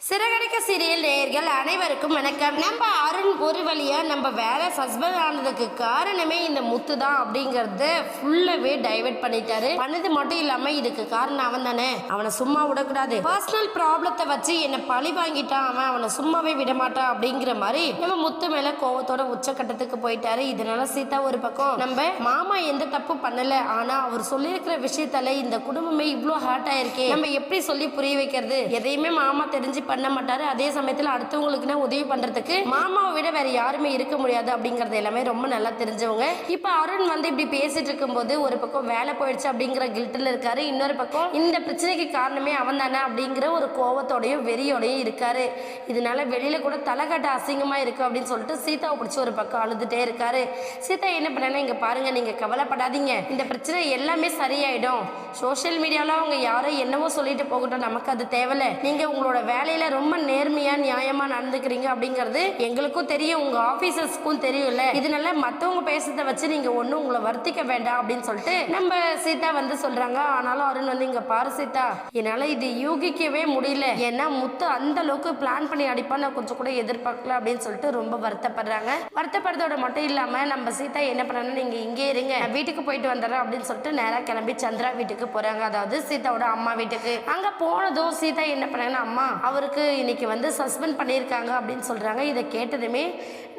Siragadikka serial நேயர்கள் அனைவருக்கும் வணக்கம். நம்ம அருண் ஒரு வழியா நம்ம வேற ஹஸ்பண்ட் ஆனதுக்கு காரணமே இந்த முத்து தான் அப்படிங்கறத ஃபுல்லாவே டைவர்ட் பண்ணிட்டாரு. பண்ணது மட்டும் இல்லாம இதுக்கு காரணம் அவன் தானே, அவனை சும்மா விடக்கூடாது, பர்சனல் ப்ராப்ளத்தை வச்சு என்ன பழி வாங்கிட்டான், அவனை சும்மாவே விடமாட்டான் அப்படிங்கிற மாதிரி நம்ம முத்து மேல கோவத்தோட உச்சக்கட்டத்துக்கு போயிட்டாரு. இதனால சீதா ஒரு பக்கம் நம்ம மாமா எந்த தப்பு பண்ணல, ஆனா அவர் சொல்லியிருக்கிற விஷயத்தால இந்த குடும்பமே இவ்வளோ ஹார்ட் ஆயிருக்கே, நம்ம எப்படி சொல்லி புரிய வைக்கிறது, எதையுமே மாமா தெரிஞ்சு பண்ண மாட்டாரு, அதே சமயத்துல அடுத்தவங்களுக்கு உதவி பண்றதுக்கு மாமாவை விட வேற யாருமே இருக்க முடியாது அப்படிங்கறது எல்லாமே ரொம்ப நல்லா தெரிஞ்சவங்க. இப்ப அருண் இப்படி பேசிட்டு இருக்கும்போது ஒரு பக்கம் வேலை போயிடுச்சு அப்படிங்கிற கில்ட்ல இருக்காரு, இன்னொரு பக்கம் இந்த பிரச்சனைக்கு காரணமே அவன் தானே அப்படிங்கிற ஒரு கோவத்தோடையும் வெறியோடையும் இருக்காரு. இதனால வெளியில கூட தலைகட்ட அசிங்கமா இருக்கு அப்படின்னு சொல்லிட்டு சீதாவை பிடிச்சி ஒரு பக்கம் அழுதுட்டே இருக்காரு. சீதா என்ன பண்ணா, இங்க பாருங்க, நீங்க கவலைப்படாதீங்க, இந்த பிரச்சனை எல்லாமே சரியாயிடும், சோசியல் மீடியால அவங்க யாரோ என்னவோ சொல்லிட்டு போகட்டும், நமக்கு அது தேவையில்ல, நீங்க உங்களோட வேலையில ரொம்ப நேர்மையா நியாயமா நடந்துக்கிறீங்க அப்படிங்கிறது எங்களுக்கும் தெரியும், உங்க ஆபீசர்ஸ்க்கும் தெரியும்ல, இதனால மத்தவங்க பேசுறத வச்சு நீங்க ஒண்ணும் உங்களை வருத்திக்க வேண்டாம் அப்படின்னு சொல்லிட்டு நம்ம சீதா சொல்றாங்க. ஆனாலும் அருண் இங்க பாரு சீதா, என்னால இது யூகிக்கவே முடியல, ஏன்னா முத்து அந்த அளவுக்கு பிளான் பண்ணி அடிப்பா நான் கொஞ்சம் கூட எதிர்பார்க்கல அப்படின்னு சொல்லிட்டு ரொம்ப வருத்தப்படுறாங்க. வருத்தப்படுறதோட மட்டும் இல்லாம நம்ம சீதா என்ன பண்ணா, நீங்க இங்கே இருங்க, வீட்டுக்கு போயிட்டு வந்துடுறேன் அப்படின்னு சொல்லிட்டு நேரா கிளம்பி சந்திரா வீட்டுக்கு போறாங்க, அதாவது சீதாவோட அம்மா வீட்டுக்கு. அங்க போனதும் சீதா என்ன பண்ணாங்கன்னா, அம்மா அவருக்கு இன்னைக்கு சஸ்பெண்ட் பண்ணியிருக்காங்க அப்படின்னு சொல்றாங்க. இதை கேட்டதுமே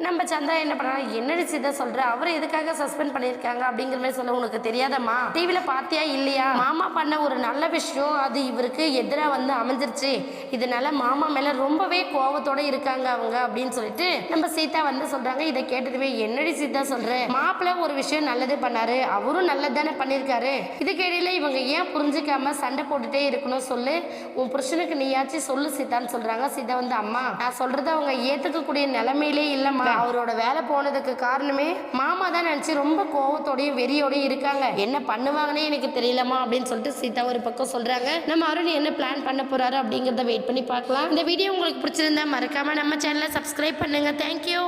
நம்ம சந்திரா என்ன பண்ணாங்க, என்னடி சீதா சொல்ற, அவர் எதுக்காக சஸ்பெண்ட் பண்ணியிருக்காங்க அப்படிங்கிற மாதிரி சொல்ல, உனக்கு தெரியாதம்மா, டிவியில பாத்தியா இல்லையா, மாமா பண்ண ஒரு நல்ல விஷயம் அது இவருக்கு எதிராக அமைஞ்சிருச்சு, இதனால மாமா மேல ரொம்பவே கோபத்தோட இருக்காங்க அவங்க அப்படின்னு சொல்லிட்டு நம்ம சீதா சொல்றாங்க. இதை கேட்டதுமே என்னடி சீதா சொல்ற, மாப்பிள்ள ஒரு விஷயம் நல்லது பண்ணாரு, அவரும் நல்லதானே பண்ணியிருக்காரு, இதுக்கு இடையில இவங்க ஏன் புரிஞ்சுக்காம சண்டை போட்டுட்டே இருக்கணும், சொல்லு, உன் புருஷனுக்கு நீயாச்சும் சொல்லு சீதான்னு சொல்றாங்க. சீதா அம்மா நான் சொல்றது அவங்க ஏத்துக்கக்கூடிய நிலைமையிலே இல்லம்மா, அவரோட வேலை போனதுக்கு காரணமே மாமா தான் நினைச்சு ரொம்ப கோவத்தோடையும் வெறியோடையும் இருக்காங்க, என்ன பண்ணுவாங்கன்னே எனக்கு தெரியலமா அப்படின்னு சொல்லிட்டு சீதா ஒரு பக்கம் சொல்றாங்க. நம்ம அருண் என்ன பிளான் பண்ண போறாரு அப்படிங்கறத வெயிட் பண்ணி பார்க்கலாம். இந்த வீடியோ உங்களுக்கு பிடிச்சிருந்தா மறக்காம நம்ம சேனலை சப்ஸ்கிரைப் பண்ணுங்க. தேங்க்யூ.